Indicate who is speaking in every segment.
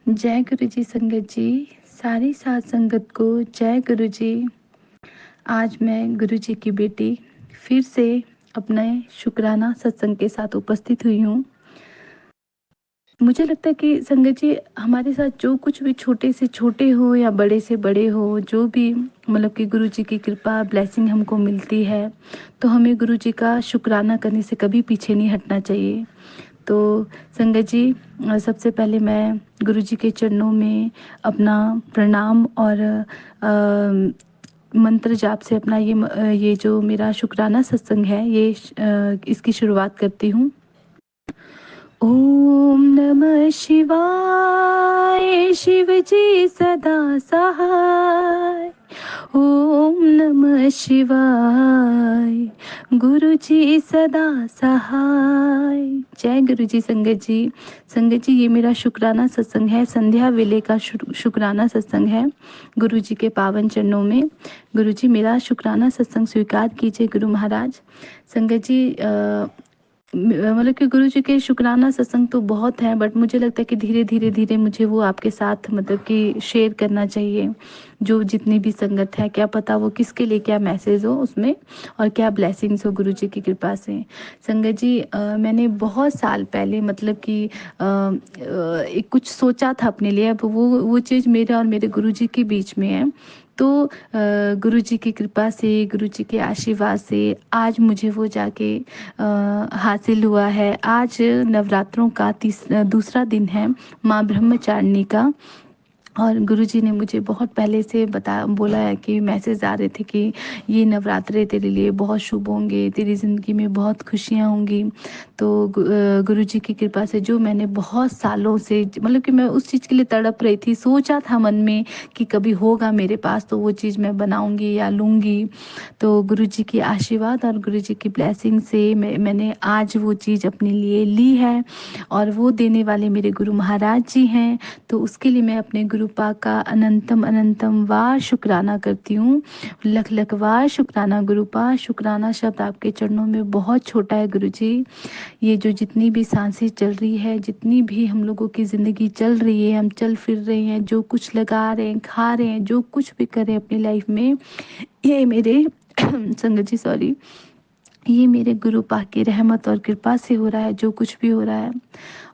Speaker 1: जय गुरु जी संगत जी, सारी साध संगत को जय गुरु जी। आज मैं गुरु जी की बेटी फिर से अपने शुक्राना सत्संग के साथ उपस्थित हुई हूँ। मुझे लगता है कि संगत जी हमारे साथ जो कुछ भी छोटे से छोटे हो या बड़े से बड़े हो, जो भी मतलब कि गुरु जी की कृपा ब्लेसिंग हमको मिलती है, तो हमें गुरु जी का शुक्राना करने से कभी पीछे नहीं हटना चाहिए। तो संगत जी, सबसे पहले मैं गुरु जी के चरणों में अपना प्रणाम और मंत्र जाप से अपना ये जो मेरा शुक्राना सत्संग है इसकी शुरुआत करती हूँ। ओम नमः शिवाय, शिव जी सदा सहाय। ओम नमः शिवाय, गुरु जी सदा सहाय। जय गुरु जी संगत जी। संगत जी, ये मेरा शुक्राना सत्संग है, संध्या वेले का शुक्राना सत्संग है गुरु जी के पावन चरणों में। गुरु जी मेरा शुक्राना सत्संग स्वीकार कीजिए गुरु महाराज। संगत जी, मतलब कि गुरु जी के शुक्राना सत्संग तो बहुत हैं, बट मुझे लगता है कि धीरे धीरे धीरे मुझे वो आपके साथ मतलब कि शेयर करना चाहिए। जो जितनी भी संगत है, क्या पता वो किसके लिए क्या मैसेज हो उसमें और क्या ब्लेसिंग्स हो गुरु जी की कृपा से। संगत जी, मैंने बहुत साल पहले मतलब कि एक कुछ सोचा था अपने लिए। अब वो चीज़ मेरे और मेरे गुरु जी के बीच में है। तो गुरु जी की कृपा से, गुरु जी के आशीर्वाद से आज मुझे वो जाके हासिल हुआ है। आज नवरात्रों का दूसरा दिन है, माँ ब्रह्मचारिणी का। और गुरुजी ने मुझे बहुत पहले से बोला है कि मैसेज आ रहे थे कि ये नवरात्रे तेरे लिए बहुत शुभ होंगे, तेरी ज़िंदगी में बहुत खुशियाँ होंगी। तो गुरुजी की कृपा से जो मैंने बहुत सालों से मतलब कि मैं उस चीज़ के लिए तड़प रही थी, सोचा था मन में कि कभी होगा मेरे पास तो वो चीज़ मैं बनाऊंगी या लूँगी। तो गुरुजी की आशीर्वाद और गुरुजी की ब्लेसिंग से मैंने आज वो चीज़ अपने लिए ली है और वो देने वाले मेरे गुरु महाराज जी हैं। तो उसके लिए मैं अपने गुरु पाक का अनंतम अनंतम वार शुक्राना करती हूँ। लख लख वार शुक्राना गुरु पाक। शुक्राना शब्द आपके चरणों में बहुत छोटा है गुरु जी। ये जो जितनी भी सांसें चल रही है, जितनी भी हम लोगों की ज़िंदगी चल रही है, हम चल फिर रहे हैं, जो कुछ लगा रहे हैं, खा रहे हैं, जो कुछ भी कर रहे हैं अपनी लाइफ में, ये मेरे संगत जी सॉरी, ये मेरे गुरु पाक की रहमत और कृपा से हो रहा है जो कुछ भी हो रहा है।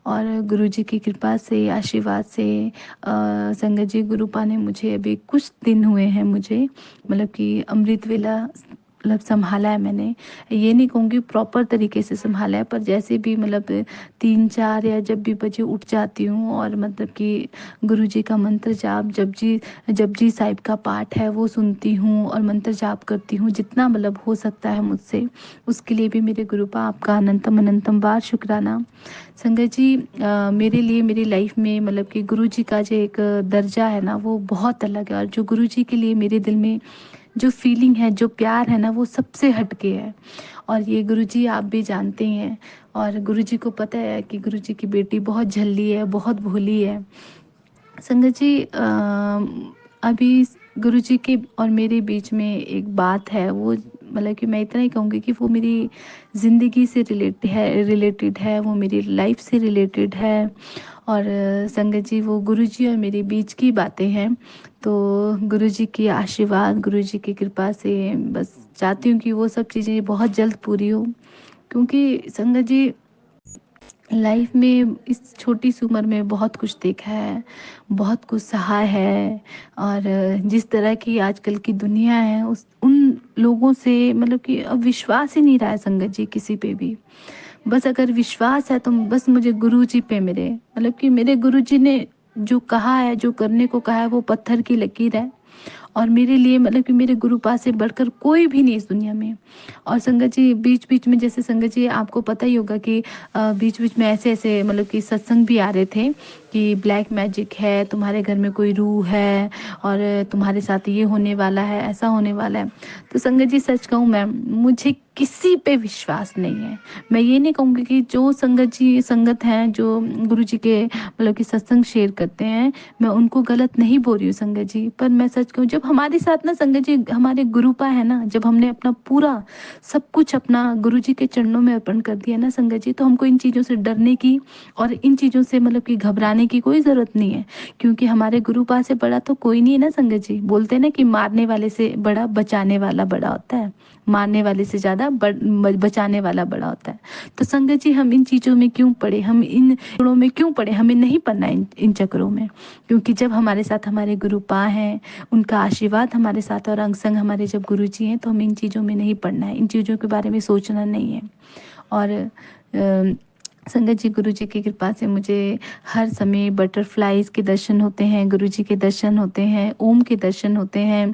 Speaker 1: और गुरु जी की कृपा से, आशीर्वाद से, संगत जी गुरुपा ने मुझे अभी कुछ दिन हुए हैं मुझे मतलब कि अमृत वेला मतलब संभाला है मैंने। ये नहीं कहूँगी प्रॉपर तरीके से संभाला है, पर जैसे भी मतलब 3-4 या जब भी बजे उठ जाती हूँ और मतलब कि गुरु जी का मंत्र जाप, जपजी साहिब का पाठ है वो सुनती हूँ और मंत्र जाप करती हूँ जितना मतलब हो सकता है मुझसे। उसके लिए भी मेरे गुरुपा आपका अनंतम अनंतम बार शुक्राना। संगत जी, मेरे लिए मेरी लाइफ में मतलब कि गुरु जी का जो एक दर्जा है ना, वो बहुत अलग है। और जो गुरु जी के लिए मेरे दिल में जो फीलिंग है, जो प्यार है ना, वो सबसे हटके है। और ये गुरुजी आप भी जानते हैं और गुरुजी को पता है कि गुरुजी की बेटी बहुत झल्ली है, बहुत भोली है। संगत जी, अभी गुरुजी के और मेरे बीच में एक बात है, वो मतलब कि मैं इतना ही कहूँगी कि वो मेरी ज़िंदगी से रिलेटेड है, वो मेरी लाइफ से रिलेटेड है। और संगत जी, वो गुरुजी और मेरे बीच की बातें हैं। तो गुरुजी की आशीर्वाद, गुरुजी की कृपा से बस चाहती हूँ कि वो सब चीज़ें बहुत जल्द पूरी हो। क्योंकि संगत जी, लाइफ में इस छोटी सी उम्र में बहुत कुछ देखा है, बहुत कुछ सहा है। और जिस तरह की आजकल की दुनिया है, उस उन लोगों से मतलब कि अब विश्वास ही नहीं रहा है संगत जी किसी पे भी। बस अगर विश्वास है तो बस मुझे गुरु जी पे, मेरे मतलब कि मेरे गुरु जी ने जो कहा है, जो करने को कहा है, वो पत्थर की लकीर है। और मेरे लिए मतलब कि मेरे गुरु पास से बढ़कर कोई भी नहीं इस दुनिया में। और संगत जी, बीच बीच में जैसे संगत जी आपको पता ही होगा कि बीच बीच में ऐसे ऐसे मतलब कि सत्संग भी आ रहे थे कि ब्लैक मैजिक है, तुम्हारे घर में कोई रूह है और तुम्हारे साथ ये होने वाला है, ऐसा होने वाला है। तो संगत जी सच कहूँ मैं, मुझे किसी पे विश्वास नहीं है। मैं ये नहीं कहूँगी कि जो संगत हैं जो गुरु जी के मतलब कि सत्संग शेयर करते हैं, मैं उनको गलत नहीं बोल रही हूँ संगत जी। पर मैं सच कहूँ, जब हमारे साथ ना संगत जी हमारे गुरुपा है ना, जब हमने अपना पूरा सब कुछ अपना गुरु जी के चरणों में अर्पण कर दिया ना संगत जी, तो हमको इन चीज़ों से डरने की और इन चीज़ों से मतलब कि घबराने घबराने की कोई ज़रूरत नहीं है, क्योंकि हमारे गुरु पा से बड़ा तो कोई नहीं है ना संगत जी। बोलते हैं ना कि मारने वाले से बड़ा बचाने वाला बड़ा होता है, मारने वाले से ज़्यादा बचाने वाला बड़ा होता है। तो संगत जी हम इन चीज़ों में क्यों पड़े, हम इन चक्रों में क्यों पड़े, हमें नहीं पड़ना इन चक्रों में। क्योंकि जब हमारे साथ हमारे गुरु पा हैं, उनका आशीर्वाद हमारे साथ और अंग संग हमारे जब गुरु जी हैं, तो हमें इन चीज़ों में नहीं पड़ना है, इन चीज़ों के बारे में सोचना नहीं है। और संगत जी गुरु जी की कृपा से मुझे हर समय बटरफ्लाइज के दर्शन होते हैं, गुरु जी के दर्शन होते हैं, ओम के दर्शन होते हैं,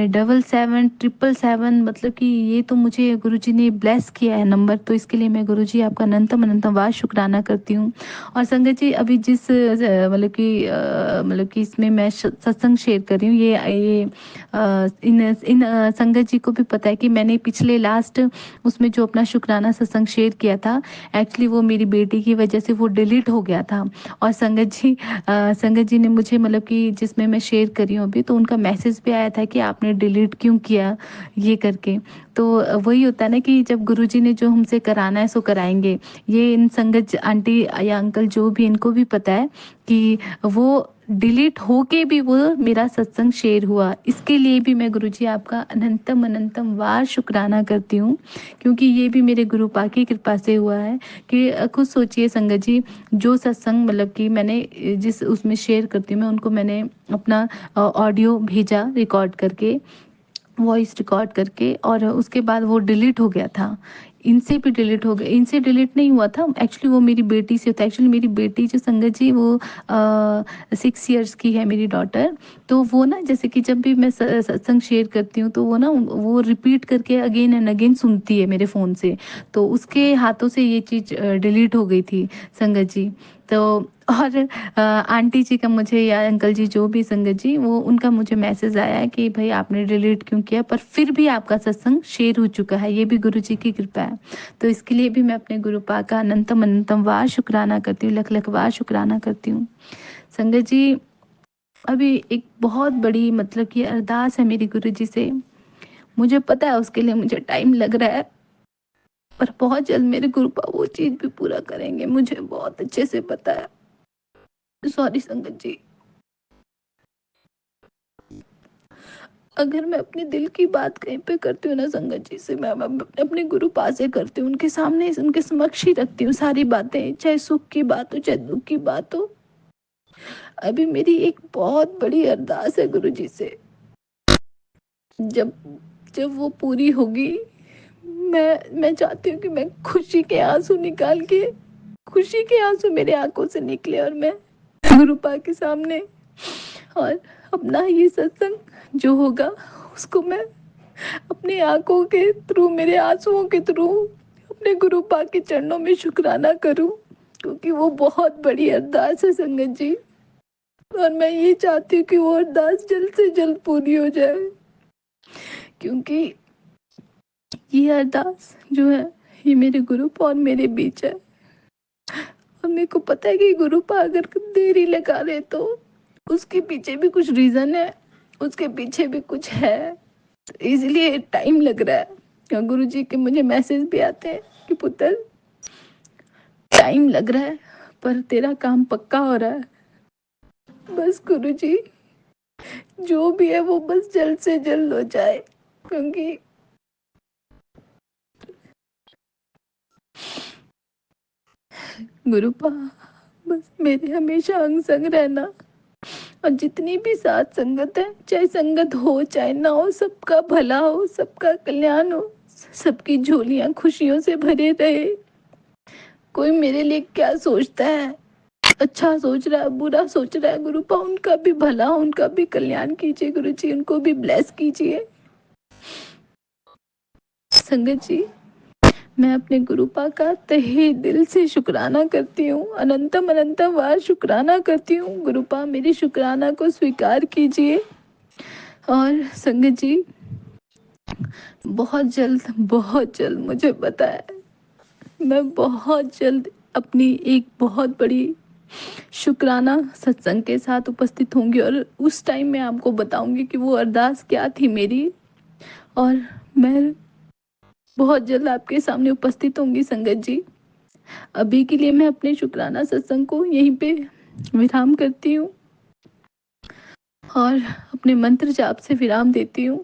Speaker 1: 777 777, मतलब कि ये तो मुझे गुरु जी ने ब्लेस किया है नंबर। तो इसके लिए मैं गुरु जी आपका अनंतम अनंतम वार शुक्राना करती हूँ। और संगत जी अभी जिस मतलब कि इसमें मैं सत्संग शेयर कर रही हूँ, ये इन संगत जी को भी पता है कि मैंने पिछले लास्ट उसमें जो अपना शुक्राना सत्संग शेयर किया था, एक्चुअली वो मेरी बेटी की वजह से वो डिलीट हो गया था। और संगत जी ने मुझे मतलब कि जिसमें मैं शेयर करी हूँ अभी, तो उनका मैसेज भी आया था कि आपने डिलीट क्यों किया ये करके। तो वही होता है ना कि जब गुरुजी ने जो हमसे कराना है सो कराएंगे। ये इन संगत आंटी या अंकल जो भी, इनको भी पता है कि वो डिलीट होके भी वो मेरा सत्संग शेयर हुआ। इसके लिए भी मैं गुरुजी आपका अनंतम अनंतम वार शुक्राना करती हूँ, क्योंकि ये भी मेरे गुरु पा की कृपा से हुआ है। कि खुद सोचिए संगत जी, जो सत्संग मतलब कि मैंने जिस उसमें शेयर करती हूँ मैं, उनको मैंने अपना ऑडियो भेजा रिकॉर्ड करके, वॉइस रिकॉर्ड करके, और उसके बाद वो डिलीट हो गया था। इनसे भी डिलीट हो गया, इनसे डिलीट नहीं हुआ था एक्चुअली, वो मेरी बेटी से होता है। एक्चुअली मेरी बेटी जो संगत जी वो 6 इयर्स की है मेरी डॉटर। तो वो ना जैसे कि जब भी मैं सत्संग शेयर करती हूँ तो वो ना वो रिपीट करके अगेन एंड अगेन सुनती है मेरे फ़ोन से। तो उसके हाथों से ये चीज़ डिलीट हो गई थी संगत जी। तो और आंटी जी का मुझे या अंकल जी जो भी संगत जी, वो उनका मुझे मैसेज आया है कि भाई आपने डिलीट क्यों किया, पर फिर भी आपका सत्संग शेयर हो चुका है, ये भी गुरु जी की कृपा है। तो इसके लिए भी मैं अपने गुरु पा का अनंतम अनंतम वार शुक्राना करती हूँ, लख लख वार शुक्राना करती हूँ। संगत जी अभी एक बहुत बड़ी मतलब कि अरदास है मेरी गुरु जी से। मुझे पता है उसके लिए मुझे टाइम लग रहा है, पर बहुत जल्द मेरे गुरु पा वो चीज़ भी पूरा करेंगे, मुझे बहुत अच्छे से पता है। सॉरी संगत जी, अगर मैं अपने दिल की बात कहीं पे करती हूँ ना संगत जी से, मैं अपने गुरु पास से करती हूँ, उनके सामने उनके समक्ष ही रखती हूँ सारी बातें, चाहे सुख की बात हो चाहे दुख की बात हो। अभी मेरी एक बहुत बड़ी अरदास है गुरु जी से, जब जब वो पूरी होगी, मैं चाहती हूँ कि मैं खुशी के आंसू निकाल के, खुशी के आंसू मेरे आंखों से निकले, और मैं गुरु पा के सामने और अपना ये सत्संग जो होगा उसको मैं अपनी आंखों के थ्रू, मेरे आंसुओं के थ्रू अपने गुरु पा के चरणों में शुक्राना करूं, क्योंकि वो बहुत बड़ी अरदास है संगत जी। और मैं ये चाहती हूँ कि वो अरदास जल्द से जल्द पूरी हो जाए, क्योंकि ये अरदास जो है ये मेरे गुरु पा और मेरे बीच है। और मेरे को पता है कि गुरु पा अगर देरी लगा रहे तो उसके पीछे भी कुछ रीजन है, उसके पीछे भी कुछ है, इसलिए टाइम लग रहा है। और गुरु जी के मुझे मैसेज भी आते हैं कि पुत्र टाइम लग रहा है पर तेरा काम पक्का हो रहा है। बस गुरु जी जो भी है वो बस जल्द से जल्द हो जाए, क्योंकि गुरु पा बस मेरे हमेशा अंग संग रहना, और जितनी भी साथ संगत है, चाहे संगत हो चाहे ना हो, सबका भला हो, सबका कल्याण हो, सबकी झोलियां खुशियों से भरे रहे। कोई मेरे लिए क्या सोचता है, अच्छा सोच रहा है बुरा सोच रहा है, गुरु पा उनका भी भला हो, उनका भी कल्याण कीजिए गुरु जी, उनको भी ब्लेस कीजिए। संगत जी मैं अपने गुरु पा का तहे दिल से शुक्राना करती हूँ, अनंतम अनंतम वार शुक्राना करती हूँ। गुरु पा मेरी शुक्राना को स्वीकार कीजिए। और संगत जी बहुत जल्द मुझे पता है मैं बहुत जल्द अपनी एक बहुत बड़ी शुक्राना सत्संग के साथ उपस्थित होंगी, और उस टाइम मैं आपको बताऊंगी कि वो अरदास क्या थी मेरी। और मैं बहुत जल्द आपके सामने उपस्थित होंगी संगत जी। अभी के लिए मैं अपने शुक्राना सत्संग को यहीं पे विराम करती हूँ और अपने मंत्र जाप से विराम देती हूँ।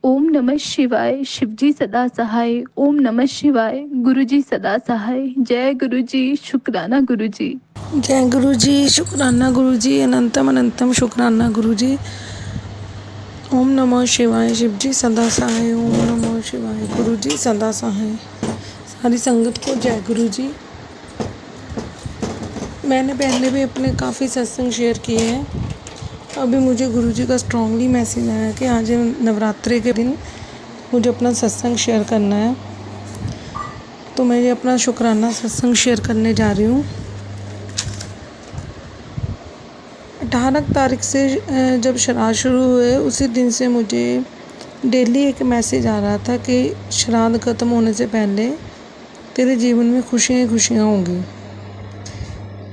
Speaker 1: ओम नमः शिवाय, शिवजी सदा सहाय। ओम नमः शिवाय, गुरुजी सदा सहाय। जय गुरुजी, शुक्राना गुरुजी।
Speaker 2: जय गुरु जी, शुक्राना गुरु जी, अनंतम अनंतम शुक्राना गुरु जी। ओम नमः शिवाय, शिव जी सदा सहाय। ओम नमः शिवाय, गुरु जी सदा सहाय। सारी संगत को जय गुरु जी। मैंने पहले भी अपने काफ़ी सत्संग शेयर किए हैं। अभी मुझे गुरु जी का स्ट्रांगली मैसेज आया कि आज नवरात्रि के दिन मुझे अपना सत्संग शेयर करना है, तो मैं ये अपना शुक्राना सत्संग शेयर करने जा रही हूँ। 18 तारीख से जब श्राद्ध शुरू हुए उसी दिन से मुझे डेली एक मैसेज आ रहा था कि श्राद्ध ख़त्म होने से पहले तेरे जीवन में खुशियाँ ही खुशियाँ होंगी,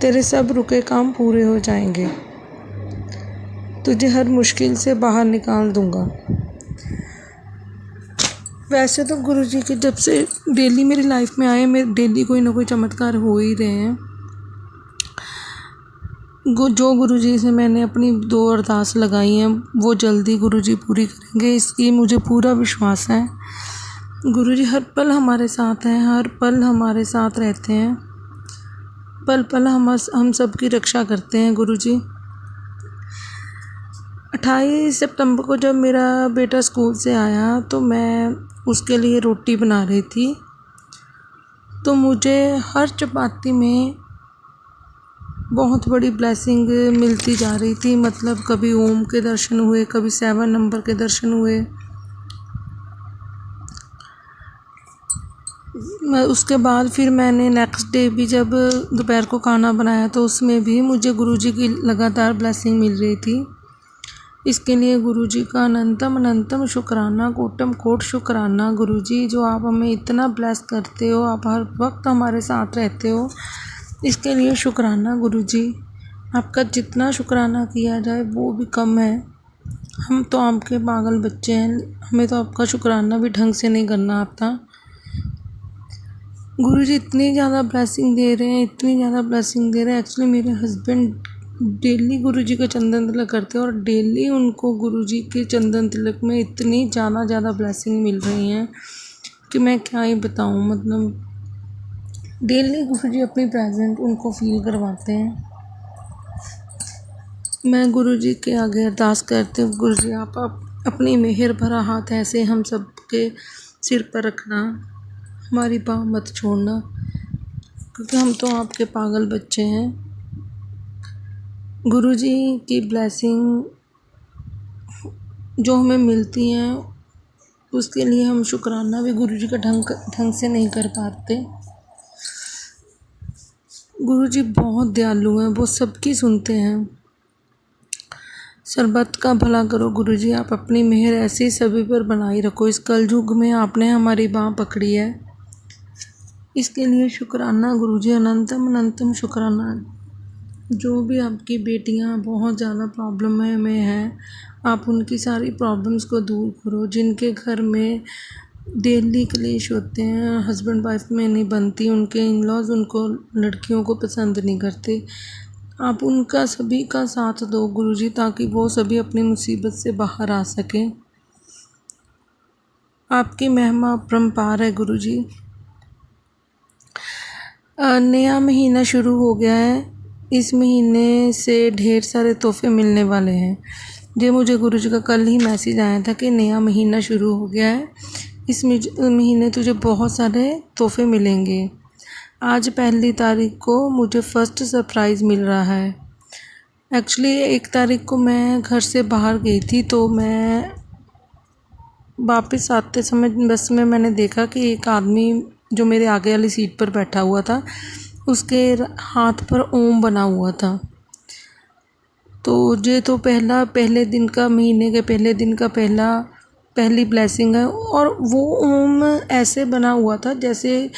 Speaker 2: तेरे सब रुके काम पूरे हो जाएंगे, तुझे हर मुश्किल से बाहर निकाल दूंगा। वैसे तो गुरुजी के जब से डेली मेरी लाइफ में आए, मेरे डेली कोई ना कोई चमत्कार हो ही रहे हैं। जो गुरुजी से मैंने अपनी 2 अरदास लगाई हैं वो जल्दी गुरुजी पूरी करेंगे, इसकी मुझे पूरा विश्वास है। गुरुजी हर पल हमारे साथ हैं, हर पल हमारे साथ रहते हैं, पल पल हम सबकी रक्षा करते हैं गुरुजी। 28 सितंबर को जब मेरा बेटा स्कूल से आया तो मैं उसके लिए रोटी बना रही थी, तो मुझे हर चपाती में बहुत बड़ी ब्लेसिंग मिलती जा रही थी। मतलब कभी ओम के दर्शन हुए, कभी 7 नंबर के दर्शन हुए। उसके बाद फिर मैंने नेक्स्ट डे भी जब दोपहर को खाना बनाया तो उसमें भी मुझे गुरुजी की लगातार ब्लेसिंग मिल रही थी। इसके लिए गुरुजी का अनंतम अनंतम शुक्राना, कोटम कोट शुक्राना गुरुजी, जो आप हमें इतना ब्लेस करते हो, आप हर वक्त हमारे साथ रहते हो, इसके लिए शुक्राना गुरुजी। आपका जितना शुक्राना किया जाए वो भी कम है। हम तो आपके पागल बच्चे हैं, हमें तो आपका शुक्राना भी ढंग से नहीं करना आता। गुरुजी इतनी ज़्यादा ब्लेसिंग दे रहे हैं, इतनी ज़्यादा ब्लेसिंग दे रहे हैं। एक्चुअली मेरे हस्बैंड डेली गुरुजी का चंदन तिलक करते हैं और डेली उनको गुरुजी के चंदन तिलक में इतनी ज़्यादा ब्लेसिंग मिल रही हैं कि मैं क्या ही बताऊँ। मतलब डेली गुरुजी अपनी प्रेजेंट उनको फील करवाते हैं। मैं गुरुजी के आगे अरदास करती हूँ, गुरुजी आप अपनी मेहर भरा हाथ ऐसे हम सब के सिर पर रखना, हमारी बाह मत छोड़ना, क्योंकि हम तो आपके पागल बच्चे हैं। गुरुजी की ब्लेसिंग जो हमें मिलती हैं उसके लिए हम शुक्राना भी गुरुजी का ढंग से नहीं कर पाते। गुरुजी बहुत दयालु हैं, वो सबकी सुनते हैं। सरबत का भला करो गुरुजी, आप अपनी मेहर ऐसी सभी पर बनाई रखो। इस कलयुग में आपने हमारी बाँह पकड़ी है, इसके लिए शुक्राना गुरुजी, अनंतम अनंतम शुक्राना। जो भी आपकी बेटियां बहुत ज़्यादा प्रॉब्लम में हैं, आप उनकी सारी प्रॉब्लम्स को दूर करो। जिनके घर में डेली क्लेश होते हैं, हस्बैंड वाइफ में नहीं बनती, उनके इन लॉज उनको लड़कियों को पसंद नहीं करते, आप उनका सभी का साथ दो गुरुजी, ताकि वो सभी अपनी मुसीबत से बाहर आ सकें। आपकी महिमा अपरंपार है गुरुजी। नया महीना शुरू हो गया है, इस महीने से ढेर सारे तोहफे मिलने वाले हैं। ये मुझे गुरुजी का कल ही मैसेज आया था कि नया महीना शुरू हो गया है, इस महीने तुझे बहुत सारे तोहफे मिलेंगे। आज 1 तारीख को मुझे फर्स्ट सरप्राइज़ मिल रहा है। एक्चुअली 1 तारीख को मैं घर से बाहर गई थी, तो मैं वापस आते समय बस में मैंने देखा कि एक आदमी जो मेरे आगे वाली सीट पर बैठा हुआ था, उसके हाथ पर ओम बना हुआ था। तो ये तो पहले दिन का, महीने के पहले दिन का पहली ब्लेसिंग है। और वो ओम ऐसे बना हुआ था जैसे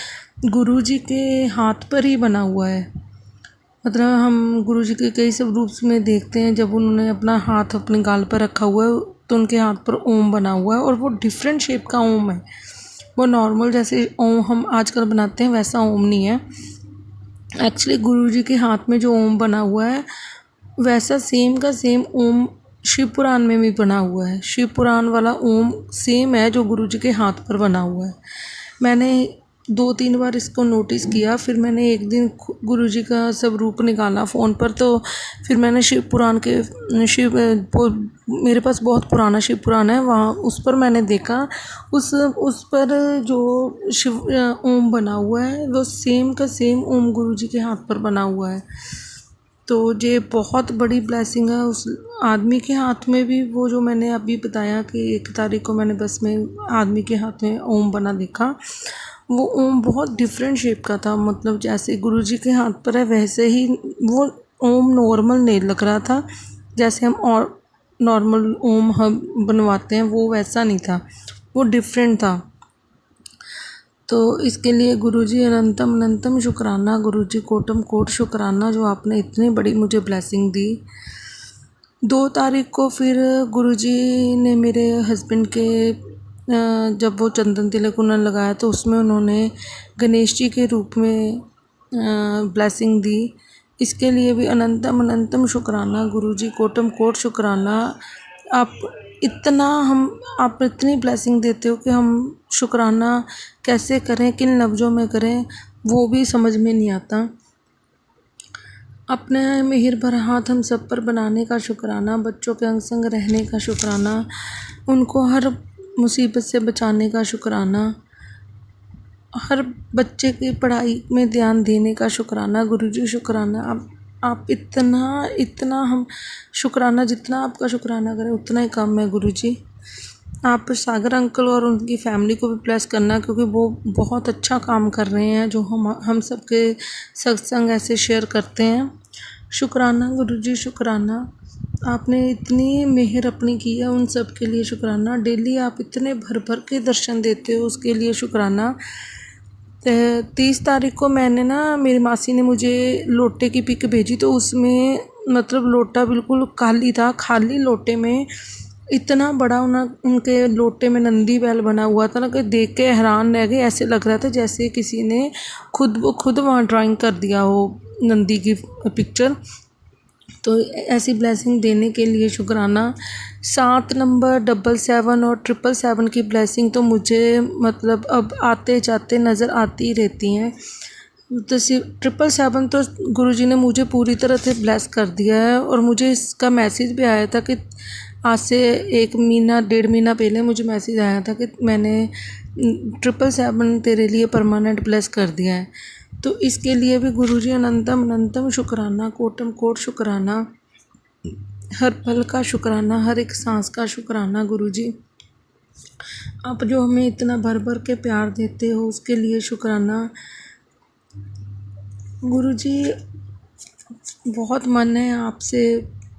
Speaker 2: गुरुजी के हाथ पर ही बना हुआ है। मतलब हम गुरुजी के कई सब रूप्स में देखते हैं, जब उन्होंने अपना हाथ अपने गाल पर रखा हुआ है तो उनके हाथ पर ओम बना हुआ है, और वो डिफरेंट शेप का ओम है। वो नॉर्मल जैसे ओम हम आजकल बनाते हैं वैसा ओम नहीं है, एक्चुअली गुरुजी के हाथ में जो ओम बना हुआ है वैसा सेम का सेम ओम शिव पुराण में भी बना हुआ है। शिव पुराण वाला ओम सेम है जो गुरुजी के हाथ पर बना हुआ है। मैंने 2-3 बार इसको नोटिस किया, फिर मैंने एक दिन गुरुजी का सब रूप निकाला फ़ोन पर, तो फिर मैंने शिव पुराण के मेरे पास बहुत पुराना शिव पुराण है, वहाँ उस पर मैंने देखा उस पर जो शिव ओम बना हुआ है वो सेम का सेम ओम गुरुजी के हाथ पर बना हुआ है। तो ये बहुत बड़ी ब्लेसिंग है उस आदमी के हाथ में भी। वो जो मैंने अभी बताया कि 1 तारीख को मैंने बस में आदमी के हाथ में ओम बना देखा, वो ओम बहुत डिफरेंट शेप का था, मतलब जैसे गुरुजी के हाथ पर है वैसे ही वो ओम नॉर्मल नहीं लग रहा था, जैसे हम और नॉर्मल ओम हम बनवाते हैं वो वैसा नहीं था, वो डिफरेंट था। तो इसके लिए गुरुजी अनंतम अनंतम शुक्राना, गुरुजी कोटम कोट शुक्राना जो आपने इतनी बड़ी मुझे ब्लेसिंग दी। 2 तारीख को फिर गुरुजी ने मेरे हस्बैंड के जब वो चंदन तिलक उन्होंने लगाया तो उसमें उन्होंने गणेश जी के रूप में ब्लेसिंग दी। इसके लिए भी अनंतम अनंतम शुक्राना गुरुजी, कोटम कोट शुक्राना। आप इतनी ब्लेसिंग देते हो कि हम शुक्राना कैसे करें, किन लफ्ज़ों में करें, वो भी समझ में नहीं आता। अपने मेहर भरा हाथ हम सब पर बनाने का शुक्राना, बच्चों के अंग संग रहने का शुक्राना, उनको हर मुसीबत से बचाने का शुक्राना, हर बच्चे की पढ़ाई में ध्यान देने का शुक्राना। गुरुजी शुक्राना, आप इतना हम शुक्राना, जितना आपका शुक्राना करें उतना ही कम है गुरुजी। आप सागर अंकल और उनकी फैमिली को भी ब्लेस करना, क्योंकि वो बहुत अच्छा काम कर रहे हैं जो हम सब के सत्संग ऐसे शेयर करते हैं। शुक्राना गुरुजी शुक्राना, आपने इतनी मेहर अपनी की है उन सब के लिए शुक्राना। डेली आप इतने भर भर के दर्शन देते हो उसके लिए शुक्राना। 30 तारीख को मैंने मेरी मासी ने मुझे लोटे की पिक भेजी, तो उसमें मतलब लोटा बिल्कुल खाली था, खाली लोटे में इतना बड़ा उनके लोटे में नंदी बैल बना हुआ था ना कि देख के हैरान रह गए। ऐसे लग रहा था जैसे किसी ने खुद वहाँ ड्राइंग कर दिया हो नंदी की पिक्चर। तो ऐसी ब्लेसिंग देने के लिए शुक्राना। 7 नंबर 77 और 777 की ब्लेसिंग तो मुझे मतलब अब आते जाते नज़र आती रहती हैं। तो 777 तो गुरुजी ने मुझे पूरी तरह से ब्लेस कर दिया है, और मुझे इसका मैसेज भी आया था कि आज से 1-1.5 महीना पहले मुझे मैसेज आया था कि मैंने 777 तेरे लिए परमानेंट ब्लेस कर दिया है। तो इसके लिए भी गुरुजी अनंतम अनंतम शुक्राना, कोटम कोट शुक्राना, हर पल का शुक्राना, हर एक सांस का शुक्राना। गुरुजी आप जो हमें इतना भर भर के प्यार देते हो उसके लिए शुक्राना। गुरुजी बहुत मन है आपसे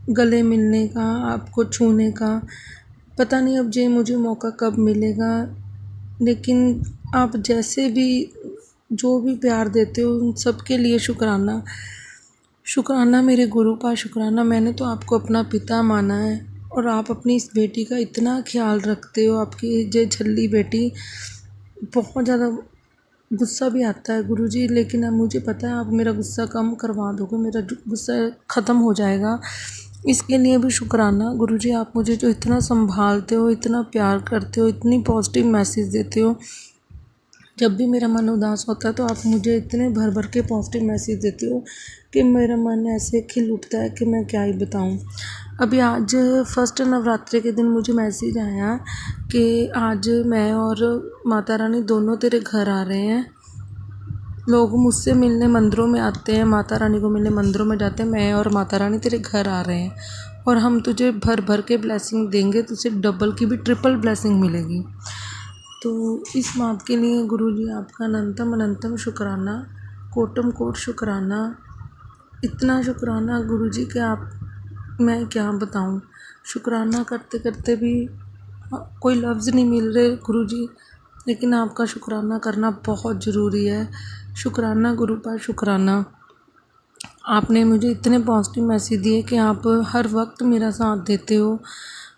Speaker 2: गले मिलने का, आपको छूने का, पता नहीं अब मुझे मौका कब मिलेगा, लेकिन आप जैसे भी जो भी प्यार देते हो उन सब के लिए शुक्राना। शुक्राना मेरे गुरु का शुक्राना, मैंने तो आपको अपना पिता माना है, और आप अपनी इस बेटी का इतना ख्याल रखते हो। आपकी ये झल्ली बेटी, बहुत ज़्यादा गुस्सा भी आता है गुरुजी, लेकिन अब मुझे पता है आप मेरा गुस्सा कम करवा दोगे, मेरा गुस्सा ख़त्म हो जाएगा। इसके लिए भी शुक्राना गुरुजी, आप मुझे जो इतना संभालते हो, इतना प्यार करते हो, इतनी पॉजिटिव मैसेज देते हो। जब भी मेरा मन उदास होता है तो आप मुझे इतने भर भर के पॉजिटिव मैसेज देते हो कि मेरा मन ऐसे खिल उठता है कि मैं क्या ही बताऊं। अभी आज फर्स्ट नवरात्रि के दिन मुझे मैसेज आया कि आज मैं और माता रानी दोनों तेरे घर आ रहे हैं। लोग मुझसे मिलने मंदिरों में आते हैं, माता रानी को मिलने मंदिरों में जाते हैं, मैं और माता रानी तेरे घर आ रहे हैं, और हम तुझे भर भर के ब्लेसिंग देंगे, तुझे डबल की भी ट्रिपल ब्लेसिंग मिलेगी। तो इस बात के लिए गुरुजी आपका अनंतम अनंतम शुक्राना, कोटम कोट शुक्राना। इतना शुक्राना गुरुजी कि आप मैं क्या बताऊं। शुक्राना करते करते भी कोई लफ्ज़ नहीं मिल रहे गुरुजी, लेकिन आपका शुक्राना करना बहुत ज़रूरी है। शुक्राना गुरु पर शुक्राना। आपने मुझे इतने पॉजिटिव मैसेज दिए कि आप हर वक्त मेरा साथ देते हो,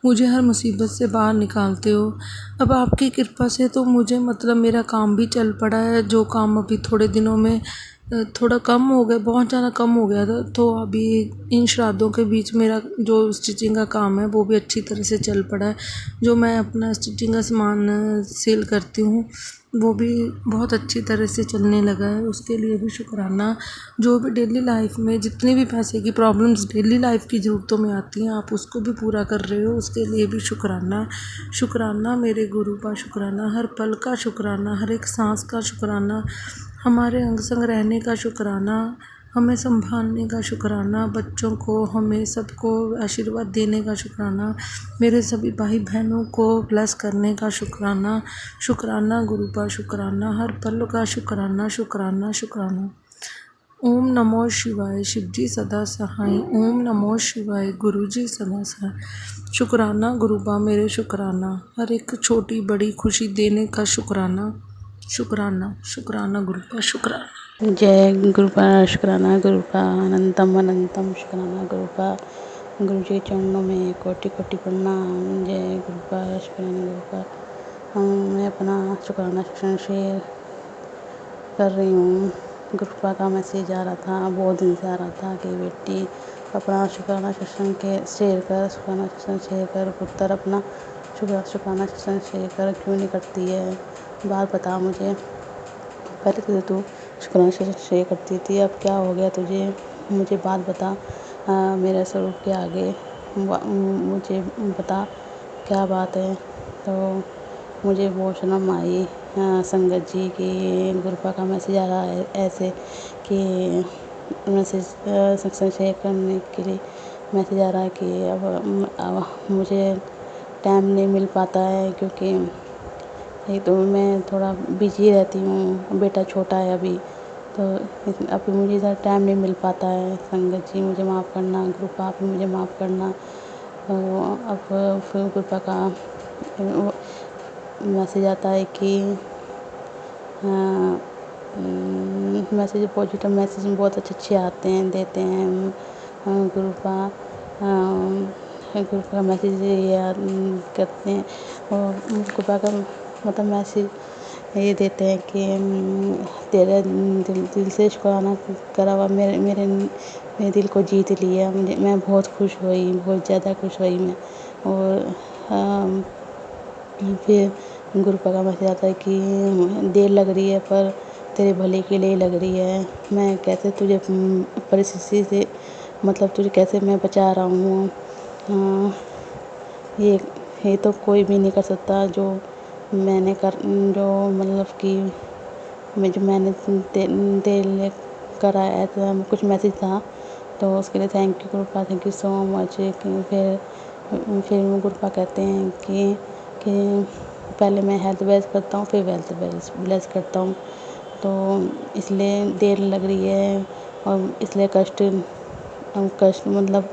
Speaker 2: मुझे हर मुसीबत से बाहर निकालते हो। अब आपकी कृपा से तो मुझे मतलब मेरा काम भी चल पड़ा है, जो काम अभी थोड़े दिनों में थोड़ा कम हो गया, बहुत ज़्यादा कम हो गया था। तो अभी इन श्राद्धों के बीच मेरा जो स्टिचिंग का काम है वो भी अच्छी तरह से चल पड़ा है। जो मैं अपना स्टिचिंग का सामान सेल करती हूँ वो भी बहुत अच्छी तरह से चलने लगा है, उसके लिए भी शुक्राना। जो भी डेली लाइफ में जितनी भी पैसे की प्रॉब्लम्स डेली लाइफ की ज़रूरतों में आती हैं आप उसको भी पूरा कर रहे हो, उसके लिए भी शुक्राना। शुक्राना मेरे गुरु का शुक्राना, हर पल का शुक्राना, हर एक सांस का शुक्राना, हमारे अंग संग रहने का शुक्राना, हमें संभालने का शुक्राना, बच्चों को हमें सबको आशीर्वाद देने का शुक्राना, मेरे सभी भाई बहनों को ब्लेस करने का शुक्राना। शुक्राना गुरु का शुक्राना, हर पल का शुक्राना, शुक्राना शुक्राना। ओम नमो शिवाय, शिवजी सदा सहाय। ओम नमो शिवाय, गुरुजी सदा सहाय। शुक्राना गुरुबा मेरे शुक्राना, हर एक छोटी बड़ी खुशी देने का शुक्राना। शुक्राना शुक्राना गुरुबा शुक्राना।
Speaker 3: जय गुरुपा शुक्राना गुरुपा अनंतम अनंतम शुक्राना गुरुपा। गुरु जी के चरणों में कोटि कोटि प्रणाम। जय गुरुपा शुक्राना गुरुपा। मैं अपना शुक्राना सेशन शेयर कर रही हूँ। गुरुपा का मैसेज आ रहा था, बहुत दिन से आ रहा था कि बेटी अपना शुक्राना सेशन के शेयर कर, शुक्राना सेशन शेयर कर, पुत्र अपना शुक्राना सेशन शेयर कर, क्यों नहीं करती है, बात बता मुझे। पहले तो तू शुक्राना सेशन शेयर करती थी, अब क्या हो गया तुझे, मुझे बात बता। मेरे स्वरूप के आगे मुझे बता क्या बात है। तो मुझे बहुत शर्म आई संगत जी की गुरुपा का मैसेज आ रहा है ऐसे कि मैसेज सेक्शन शेयर करने के लिए मैसेज आ रहा है कि अब मुझे टाइम नहीं मिल पाता है, क्योंकि एक तो मैं थोड़ा बिजी रहती हूँ, बेटा छोटा है अभी, तो अभी मुझे इधर टाइम नहीं मिल पाता है। संगत जी मुझे माफ़ करना, गुरुपा आप मुझे माफ़ करना। अब फिर गुरुपा का मैसेज आता है कि मैसेज पॉजिटिव मैसेज बहुत अच्छे आते हैं, देते हैं गुरुपा। गुरुपा का मैसेज ये करते हैं और गुरुपा का मतलब मैसेज ये देते हैं कि तेरे दिल से शुक्राना करा हुआ मेरे दिल को जीत लिया। मैं बहुत खुश हुई, बहुत ज़्यादा खुश हुई मैं। और फिर गुरुपा का मैसेज आता है कि देर लग रही है पर तेरे भले के लिए लग रही है। मैं कैसे तुझे परिस्थिति से मतलब तुझे कैसे मैं बचा रहा हूँ। ये तो कोई भी नहीं कर सकता जो जो मतलब कि मैंने दे करा है। तो कुछ मैसेज था तो उसके लिए thank you गुरुपा, thank you so much. फिर गुरुपा कहते हैं कि पहले मैं हेल्थ बेस करता हूँ फिर वेल्थ ब्लेस करता हूँ, तो इसलिए देर लग रही है और इसलिए कष्ट मतलब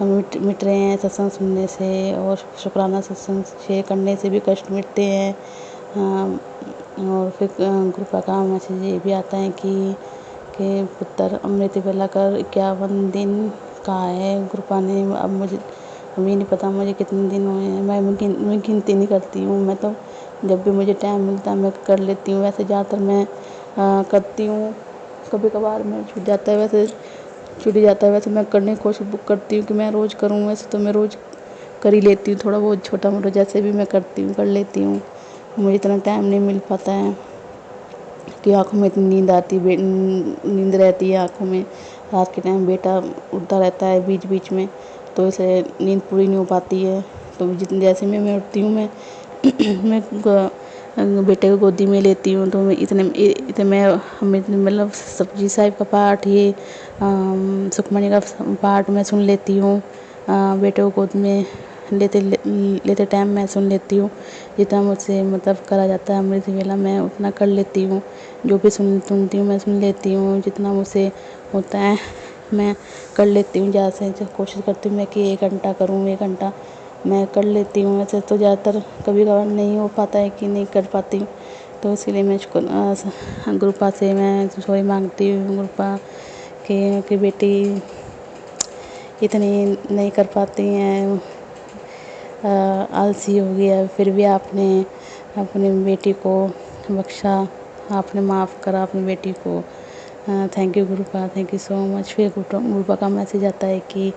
Speaker 3: मिट रहे हैं सत्संग सुनने से, और शुक्राना सत्संग शेयर करने से भी कष्ट मिटते हैं। और फिर गुरुपा का मैसेज ये भी आता है कि पुत्र अमृत वेला कर 51 दिन का है गुरुपा ने। अब मुझे अभी नहीं पता मुझे कितने दिन हुए हैं, मैं गिनती नहीं करती हूँ। मैं तो जब भी मुझे टाइम मिलता है मैं कर लेती हूँ। वैसे ज़्यादातर मैं करती हूँ, कभी कभार मैं छूट जाता है, वैसे मैं करने की कोशिश करती हूँ कि मैं रोज़ करूँ। वैसे तो मैं रोज़ कर ही लेती हूँ, थोड़ा बहुत छोटा मोटा जैसे भी मैं करती हूँ कर लेती हूँ। मुझे इतना टाइम नहीं मिल पाता है कि आँखों में इतनी नींद रहती है आँखों में। रात के टाइम बेटा उठता रहता है बीच बीच में, तो इसे नींद पूरी नहीं हो पाती है। तो जैसे मैं उठती हूँ मैं बेटे को गोदी में लेती हूँ, तो इतने मैं मतलब सब्जी साहिब का पाठ, ये सुखमणि का पाठ मैं सुन लेती हूँ। बेटे को गोद में लेते टाइम मैं सुन लेती हूँ। जितना मुझसे मतलब करा जाता है अमृत वेला मैं उतना कर लेती हूँ। जो भी सुनती हूँ मैं सुन लेती हूँ, जितना मुझसे होता है मैं कर लेती हूँ। ज़्यादा से कोशिश करती हूँ मैं कि 1 घंटा करूँ, 1 घंटा मैं कर लेती हूँ। वैसे तो ज़्यादातर कभी कभार नहीं हो पाता है कि नहीं कर पाती हूँ, तो इसीलिए मैं गुरुपा से मैं सॉरी मांगती हूँ गुरुपा कि बेटी इतनी नहीं कर पाती हैं, आलसी हो गया, फिर भी आपने अपनी बेटी को बख्शा, आपने माफ़ करा अपनी बेटी को। Thank you गुरुपा, thank you so much. फिर गुरुपा का मैसेज आता है कि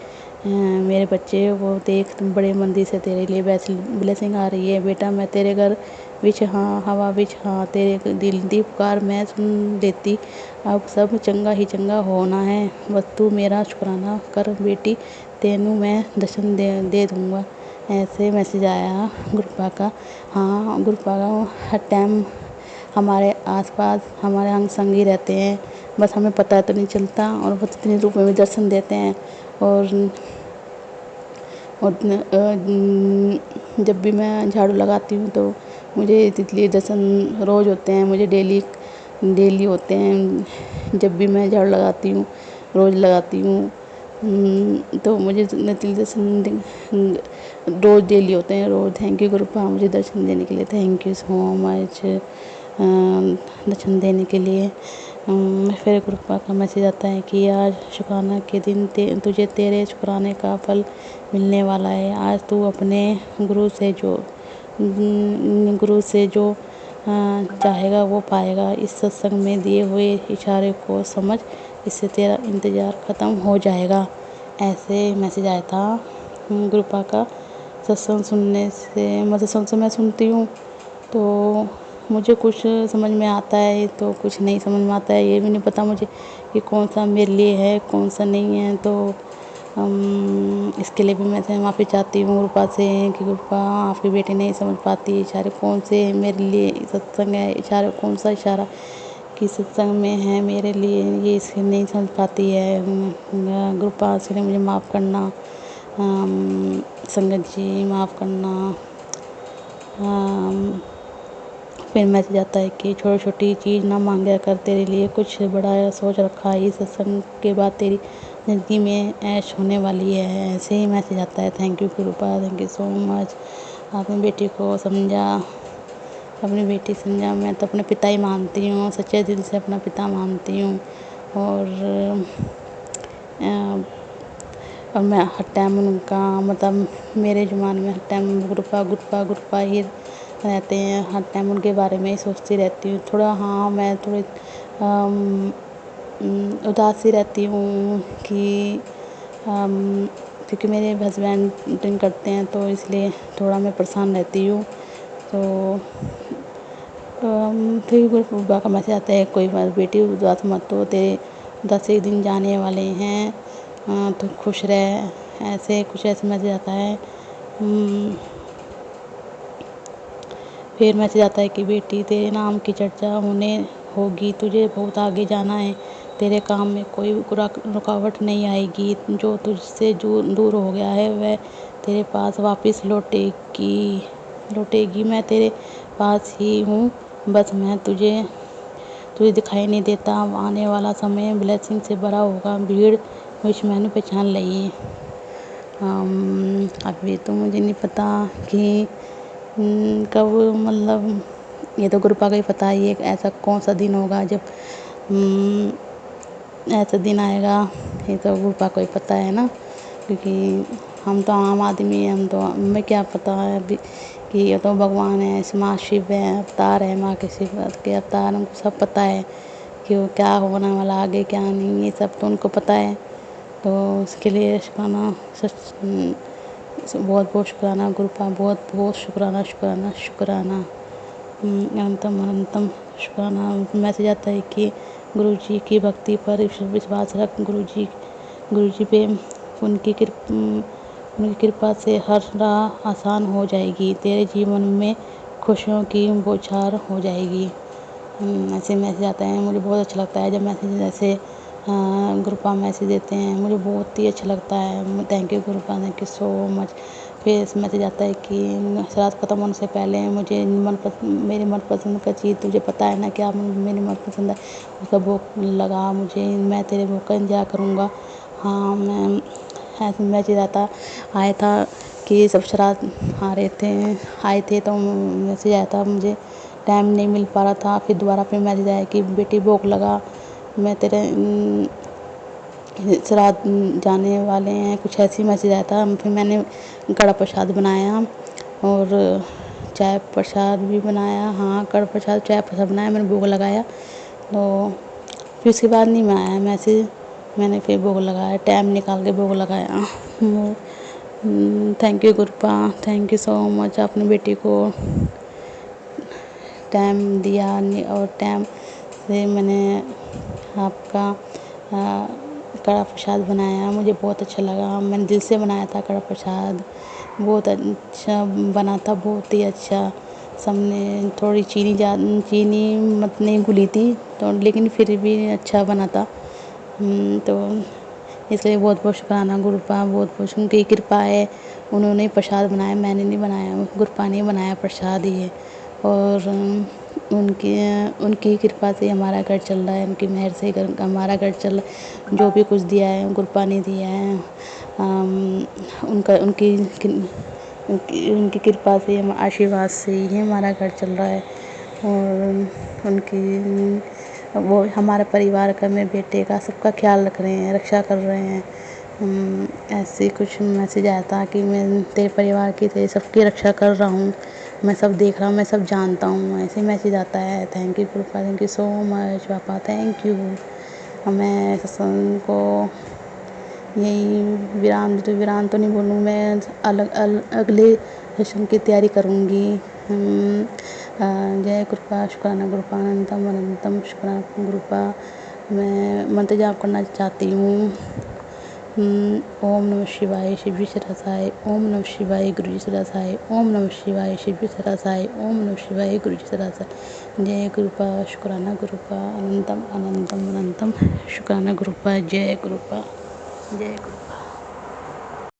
Speaker 3: मेरे बच्चे वो देख तुम बड़े मंदी से तेरे लिए ब्लेसिंग आ रही है बेटा। मैं तेरे घर विच हाँ हवा विच हाँ तेरे दिल दी पुकार मैं सुन लेती। अब सब चंगा ही चंगा होना है, बस तू मेरा शुक्राना कर बेटी, तेनू मैं दर्शन दे दूँगा। ऐसे मैसेज आया गुरुपा का। हाँ गुरुपा का हर टाइम हमारे आसपास हमारे अंग संग ही रहते हैं, बस हमें पता तो नहीं चलता, और वो इतने रूप में भी दर्शन देते हैं। और जब भी मैं झाड़ू लगाती हूँ तो मुझे तितली दर्शन रोज़ होते हैं, मुझे डेली होते हैं। जब भी मैं झाड़ू लगाती हूँ, रोज़ लगाती हूँ, तो मुझे तितली दर्शन रोज़ डेली होते हैं रोज़। थैंक यू गुरुपा मुझे दर्शन देने के लिए, थैंक यू सो मच दर्शन देने के लिए। फिर गुरुपा का मैसेज आता है कि आज शुक्राना के दिन तुझे तेरे शुक्राने का फल मिलने वाला है। आज तू अपने गुरु से जो चाहेगा वो पाएगा। इस सत्संग में दिए हुए इशारे को समझ, इससे तेरा इंतज़ार ख़त्म हो जाएगा। ऐसे मैसेज आया था गुरुपा का। सत्संग सुनने से मतलब सत्संग मैं सुनती हूँ तो मुझे कुछ समझ में आता है तो कुछ नहीं समझ में आता है। ये भी नहीं पता मुझे कि कौन सा मेरे लिए है कौन सा नहीं है। तो इसके लिए भी मैं माफ़ी चाहती हूँ गुरुपा से कि गुरुपा आपकी बेटी नहीं समझ पाती इशारे कौन से मेरे लिए सत्संग है, इशारा कौन सा इशारा कि सत्संग में है मेरे लिए, ये इसके नहीं समझ पाती है। गुरुपा इसके लिए मुझे माफ़ करना। संगत जी माफ़ करना। फिर मैसेज आता है कि छोटी छोटी चीज़ ना मांगा कर, तेरे लिए कुछ बड़ा सोच रखा है। इस सत्संग के बाद तेरी ज़िंदगी में ऐश होने वाली है। ऐसे ही मैसेज आता है। Thank you गुरुपा, thank you so much. आपने बेटी को समझा, अपनी बेटी समझा। मैं तो अपने पिता ही मानती हूँ, सच्चे दिल से अपना पिता मानती हूँ। और मैं हर टाइम उनका मतलब मेरे जुबान में हर टाइम गुरुपा गुरुपा गुरुपा ही रहते हैं। हर टाइम उनके बारे में ही सोचती रहती हूँ। थोड़ा हाँ मैं थोड़ी उदास सी रहती हूँ कि क्योंकि मेरे हस्बैंड ड्रिंक करते हैं तो इसलिए थोड़ा मैं परेशान रहती हूँ। तो फिर गुरुपा का मैसेज आता है कोई बात बेटी उदास मत हो, तेरे उदास एक दिन जाने वाले हैं, तो खुश रह। ऐसे कुछ ऐसे मैसेज आता है। फिर मैसेज आता है कि बेटी तेरे नाम की चर्चा होने होगी, तुझे बहुत आगे जाना है, तेरे काम में कोई रुकावट नहीं आएगी। जो तुझसे दूर हो गया है वह तेरे पास वापस लौटेगी। मैं तेरे पास ही हूँ, बस मैं तुझे दिखाई नहीं देता। आने वाला समय ब्लेसिंग से भरा होगा, भीड़ विच मैंने पहचान ली। अभी तो मुझे नहीं पता कि कब मतलब ये तो गुरुपा का ही पता है ये ऐसा कौन सा दिन होगा जब ऐसा दिन आएगा। ये तो गुरुपा को ही पता है ना, क्योंकि हम तो आम आदमी हैं, हम तो हमें क्या पता है अभी कि ये तो भगवान है, माँ शिव है, अवतार है, माँ के शिव के अवतार, हमको सब पता है कि वो क्या होने वाला आगे क्या नहीं, ये सब तो उनको पता है। तो उसके लिए शुक्राना, बहुत बहुत शुक्राना गुरुपा, बहुत बहुत शुक्राना शुक्राना शुक्राना, अनंतम अनंतम शुक्राना। मैसेज आता है कि गुरुजी की भक्ति पर विश्वास रख, गुरुजी पे उनकी कृपा से हर राह आसान हो जाएगी, तेरे जीवन में खुशियों की बौछार हो जाएगी। ऐसे मैसेज आता है। मुझे बहुत अच्छा लगता है जब मैसेज ऐसे गुरुपा मैसेज देते हैं, मुझे बहुत ही अच्छा लगता है। Thank you गुरुपा, thank you so much. फिर इस मैसेज आता है कि शराब ख़त्म होने से पहले मुझे मेरे मनपसंद का चीज़, तुझे पता है ना क्या मेरी मनपसंद है, उसका भोग लगा मुझे, मैं तेरे भोग का इंतजार करूँगा। हाँ मैं ऐसे मैसेज आया था कि सब शराब आए थे तो मैसेज आया था, मुझे टाइम नहीं मिल पा रहा था। फिर दोबारा फिर मैसेज आया कि बेटी भोग लगा, मैं तेरे श्राद्ध जाने वाले हैं, कुछ ऐसी मैसेज आया था। फिर मैंने कड़ा प्रसाद बनाया और चाय प्रसाद भी बनाया। हाँ कड़ा प्रसाद चाय प्रसाद बनाया, मैंने भोग लगाया। तो फिर उसके बाद नहीं मैं आया मैसेज, मैंने फिर भोग लगाया, टाइम निकाल के भोग लगाया। Thank you गुरुपा, thank you so much, अपनी बेटी को टाइम दिया और टाइम से मैंने आपका कड़ा प्रसाद बनाया, मुझे बहुत अच्छा लगा। मैंने दिल से बनाया था कड़ा प्रसाद, बहुत अच्छा बना था, बहुत ही अच्छा। सबने थोड़ी चीनी मत नहीं घुली थी तो, लेकिन फिर भी अच्छा बना था। तो इसलिए बहुत बहुत शुक्राना गुरुपा, बहुत बहुत उनकी कृपा है, उन्होंने प्रसाद बनाया, मैंने नहीं बनाया, गुरुपा ने बनाया प्रसाद ये। और उनकी उनकी कृपा से हमारा घर चल रहा है, उनकी मेहर से हमारा घर चल रहा है। जो भी कुछ दिया है गुरुपा ने दिया है। उनका उनकी कृपा से, आशीर्वाद से ही हमारा घर चल रहा है। और उनकी वो हमारे परिवार का, मेरे बेटे का, सबका ख्याल रख रहे हैं, रक्षा कर रहे हैं। ऐसे कुछ मैसेज आया था कि मैं तेरे परिवार की, तेरे सबकी रक्षा कर रहा हूँ, मैं सब देख रहा हूँ, मैं सब जानता हूँ, ऐसे मैसेज आता है। थैंक यू कृपा, थैंक यू सो मच पापा, थैंक यू। मैं सत्संग को यही विराम तो नहीं बोलूँ मैं, अगले सेशन की तैयारी करूँगी। जय कृपा, शुक्राना गुरुपा, अनंतम अनंतम शुक्राना गुरुपा। मैं मंत्र जाप करना चाहती हूँ। ओम नमः शिवाय शिव सरसाय, ओम नमः शिवाय गुरु जी सरसाय, ओम नमः शिवाय शिव सरसाय, ओम नमः शिवाय गुरु जी सरसाय। जय गुरुपा, शुक्राना गुरुपा, अनंतम अनंतम अनंतम शुक्राना गुरुपा, जय गुरुपा, जय गुरुपा।